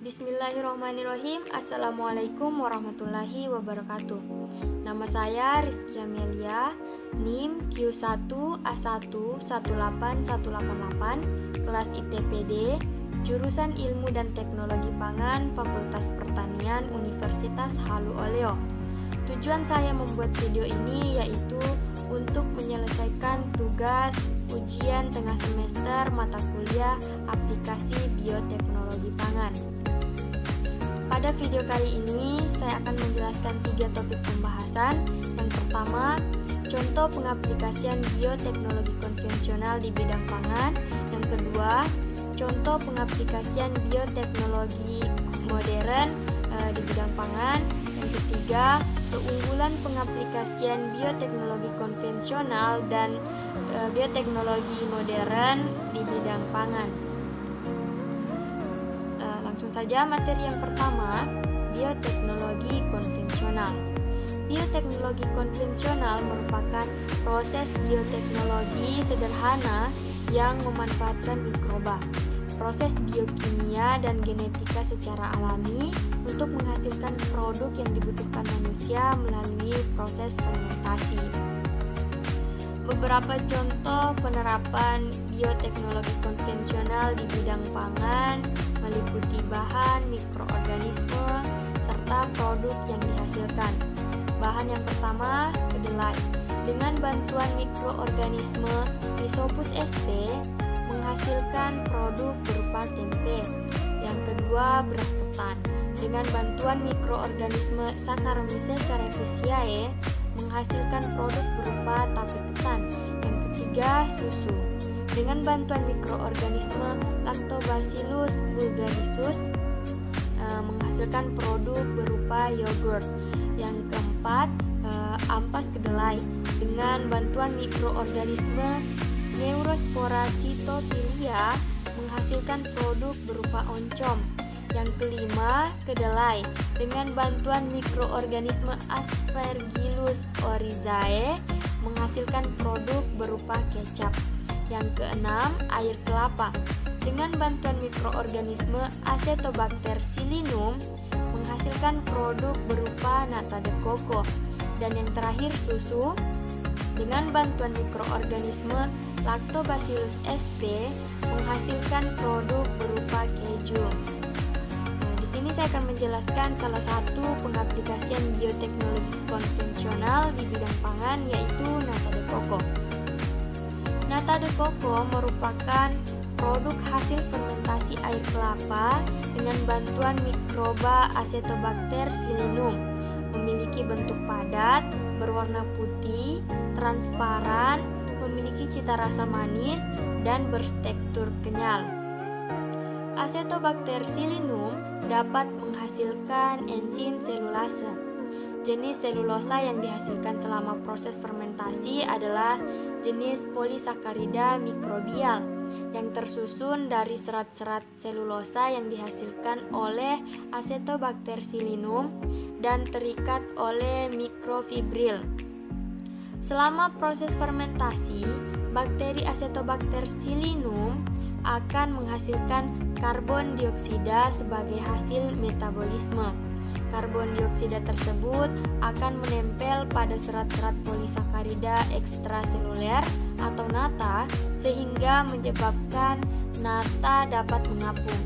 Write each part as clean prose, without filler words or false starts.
Bismillahirrahmanirrahim. Assalamualaikum warahmatullahi wabarakatuh. Nama saya Rizky Amelia, NIM Q1A1 18188, kelas ITPD, jurusan Ilmu dan Teknologi Pangan, Fakultas Pertanian, Universitas Halu Oleo. Tujuan saya membuat video ini yaitu untuk menyelesaikan tugas ujian tengah semester mata kuliah aplikasi bioteknologi pangan. Pada video kali ini, saya akan menjelaskan 3 topik pembahasan. Yang pertama, contoh pengaplikasian bioteknologi konvensional di bidang pangan. Yang kedua, contoh pengaplikasian bioteknologi modern di bidang pangan. Yang ketiga, keunggulan pengaplikasian bioteknologi konvensional dan bioteknologi modern di bidang pangan. Langsung saja materi yang pertama, bioteknologi konvensional. Bioteknologi konvensional merupakan proses bioteknologi sederhana yang memanfaatkan mikroba, proses biokimia dan genetika secara alami untuk menghasilkan produk yang dibutuhkan manusia melalui proses fermentasi. Beberapa contoh penerapan bioteknologi konvensional di bidang pangan meliputi bahan, mikroorganisme, serta produk yang dihasilkan. Bahan yang pertama, kedelai. Dengan bantuan mikroorganisme Rhizopus sp menghasilkan produk berupa tempe. Yang kedua, beras ketan. Dengan bantuan mikroorganisme Saccharomyces cerevisiae menghasilkan produk berupa tape ketan. Yang ketiga, susu. Dengan bantuan mikroorganisme Lactobacillus bulgarisus menghasilkan produk berupa yogurt. Yang keempat, ampas kedelai. Dengan bantuan mikroorganisme Neurospora cytophilia menghasilkan produk berupa oncom. Yang kelima, kedelai. Dengan bantuan mikroorganisme Aspergillus oryzae menghasilkan produk berupa kecap. Yang keenam, air kelapa. Dengan bantuan mikroorganisme Acetobacter psillinum menghasilkan produk berupa nata de coco. Dan yang terakhir, susu. Dengan bantuan mikroorganisme Lactobacillus sp menghasilkan produk berupa keju. Di sini saya akan menjelaskan salah satu pengaplikasian bioteknologi konvensional di bidang pangan, yaitu nata de coco. Nata de coco merupakan produk hasil fermentasi air kelapa dengan bantuan mikroba Acetobacter psillinum. Memiliki bentuk padat, berwarna putih, transparan, memiliki cita rasa manis, dan bertekstur kenyal. Acetobacter psillinum dapat menghasilkan enzim selulase. Jenis selulosa yang dihasilkan selama proses fermentasi adalah jenis polisakarida mikrobial yang tersusun dari serat-serat selulosa yang dihasilkan oleh Acetobacter psillinum dan terikat oleh mikrofibril. Selama proses fermentasi, bakteri Acetobacter psillinum akan menghasilkan karbon dioksida sebagai hasil metabolisme. Karbon dioksida tersebut akan menempel pada serat-serat polisakarida ekstraseluler atau nata sehingga menyebabkan nata dapat mengapung.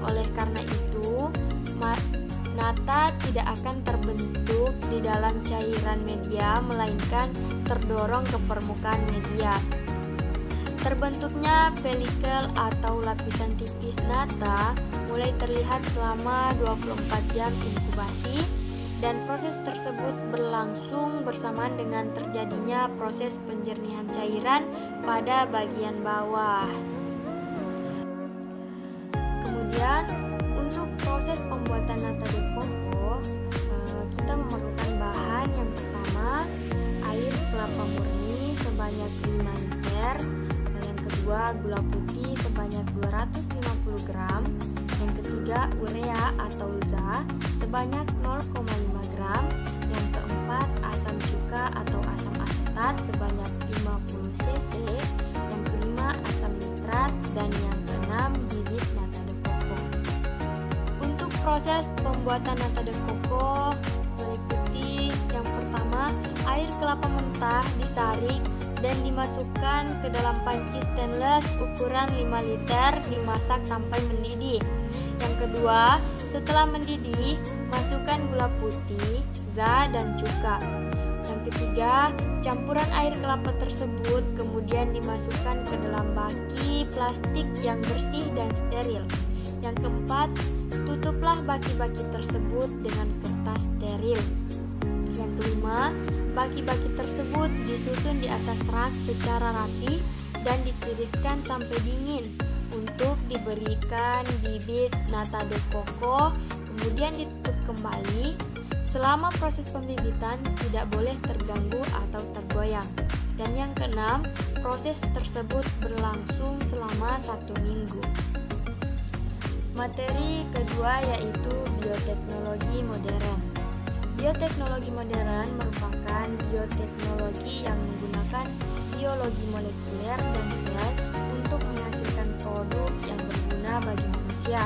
Oleh karena itu, nata tidak akan terbentuk di dalam cairan media melainkan terdorong ke permukaan media. Terbentuknya pelikel atau lapisan tipis nata mulai terlihat selama 24 jam inkubasi dan proses tersebut berlangsung bersamaan dengan terjadinya proses penjernihan cairan pada bagian bawah. Kemudian untuk proses pembuatan nata de coco, kita memerlukan bahan yang pertama, air kelapa murni sebanyak 5 liter. Yang kedua, gula putih sebanyak 250 gram. Yang ketiga, urea atau za sebanyak 0,5 gram. Yang keempat, asam cuka atau asam asetat sebanyak 50 cc. Yang kelima, asam nitrat. Dan yang keenam, bibit nata de coco. Untuk proses pembuatan nata de coco meliputi yang pertama, air kelapa mentah disaring dan dimasukkan ke dalam panci stainless ukuran 5 liter dimasak sampai mendidih. Yang kedua, setelah mendidih, masukkan gula putih, dan cuka. Yang ketiga, campuran air kelapa tersebut kemudian dimasukkan ke dalam baki plastik yang bersih dan steril. Yang keempat, tutuplah baki-baki tersebut dengan kertas steril. Yang kelima, baki-baki tersebut disusun di atas rak secara rapi dan ditiriskan sampai dingin untuk diberikan bibit nata de coco, kemudian ditutup kembali. Selama proses pembibitan tidak boleh terganggu atau tergoyang. Dan yang keenam, proses tersebut berlangsung selama 1 minggu. Materi kedua yaitu bioteknologi modern. Bioteknologi modern merupakan bioteknologi yang menggunakan biologi molekuler dan sel untuk menghasilkan produk yang berguna bagi manusia.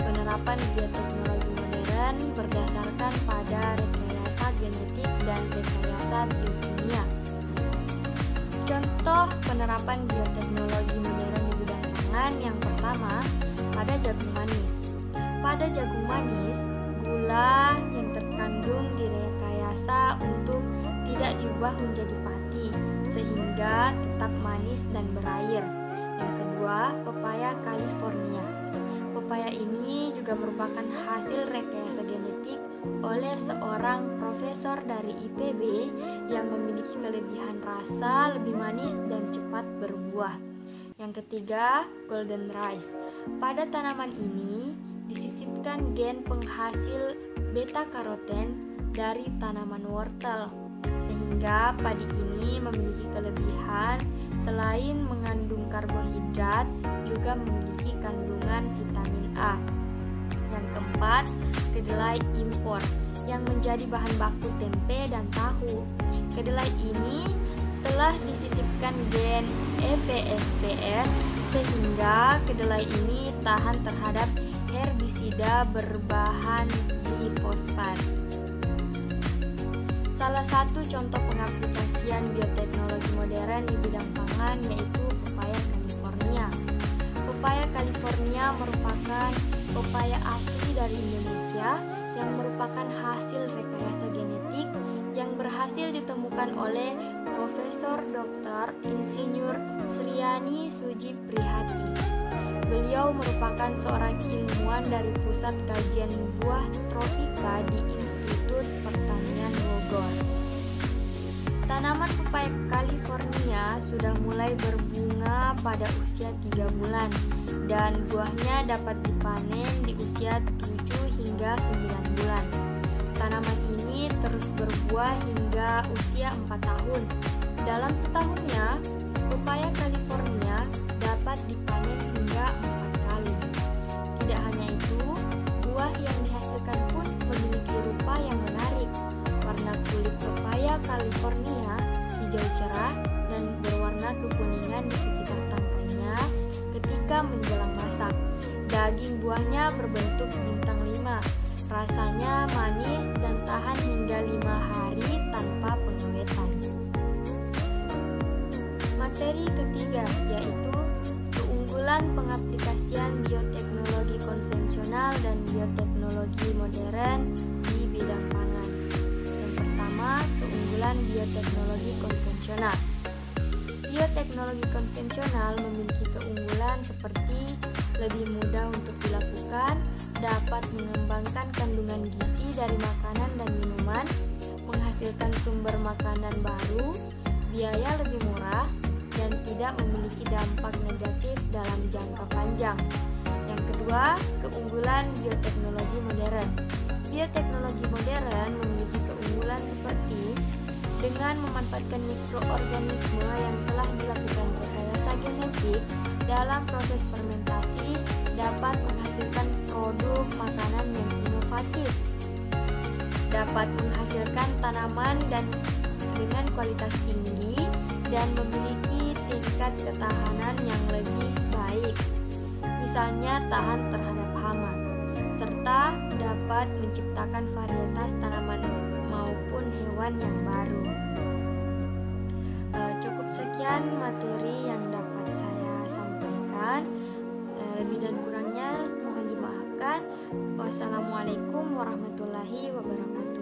Penerapan bioteknologi modern berdasarkan pada rekayasa genetik dan rekayasa biokimia. Contoh penerapan bioteknologi modern di bidang pangan yang pertama, pada jagung manis. Pada jagung manis, gula yang terkandung direkayasa untuk tidak diubah menjadi pati sehingga tetap manis dan berair. Yang kedua, pepaya California. Pepaya ini juga merupakan hasil rekayasa genetik oleh seorang profesor dari IPB yang memiliki kelebihan rasa lebih manis dan cepat berbuah. Yang ketiga, golden rice. Pada tanaman ini disisipkan gen penghasil beta karoten dari tanaman wortel, sehingga padi ini memiliki kelebihan selain mengandung karbohidrat juga memiliki kandungan vitamin A. Yang keempat, kedelai impor yang menjadi bahan baku tempe dan tahu. Kedelai ini telah disisipkan gen EPSPS sehingga kedelai ini tahan terhadap herbisida berbahan glifosat. Salah satu contoh pengaplikasian bioteknologi modern di bidang pangan yaitu pepaya California. Pepaya California merupakan pepaya asli dari Indonesia yang merupakan hasil rekayasa genetik yang berhasil ditemukan oleh Profesor Dr. Insinyur Sriani Suji Prihati. Beliau merupakan seorang ilmuwan dari Pusat Kajian Buah Tropika di Institut Pertanian Bogor. Tanaman pepaya California sudah mulai berbunga pada usia 3 bulan dan buahnya dapat dipanen di usia 7 hingga 9 bulan. Tanaman ini terus berbuah hingga usia 4 tahun. Dalam setahunnya, pepaya California dapat dipanen hingga 4 kali. Tidak hanya itu, buah yang dihasilkan pun memiliki rupa yang menarik. Warna kulit pepaya California hijau cerah dan berwarna kekuningan di sekitar tangkainya ketika menjelang masak. Daging buahnya berbentuk bintang 5. Rasanya manis dan tahan hingga 5 hari tanpa pengawetan. Materi ketiga yaitu keunggulan pengaplikasian bioteknologi konvensional dan bioteknologi modern di bidang pangan. Yang pertama, keunggulan bioteknologi konvensional. Bioteknologi konvensional memiliki keunggulan seperti lebih mudah untuk dilakukan, dapat mengembangkan kandungan gizi dari makanan dan minuman, menghasilkan sumber makanan baru, biaya lebih murah, dan tidak memiliki dampak negatif dalam jangka panjang. Yang kedua, keunggulan bioteknologi modern. Bioteknologi modern memiliki keunggulan seperti dengan memanfaatkan mikroorganisme yang telah dilakukan rekayasa genetik dalam proses fermentasi dapat menghasilkan produk makanan yang inovatif, dapat menghasilkan tanaman dan dengan kualitas tinggi dan memiliki tingkat ketahanan yang lebih baik, misalnya tahan terhadap hama, serta dapat menciptakan varietas tanaman maupun hewan yang baru. Cukup sekian materi yang dapat saya sampaikan. Lebih dan kurangnya mohon dimaafkan. Wassalamualaikum warahmatullahi wabarakatuh.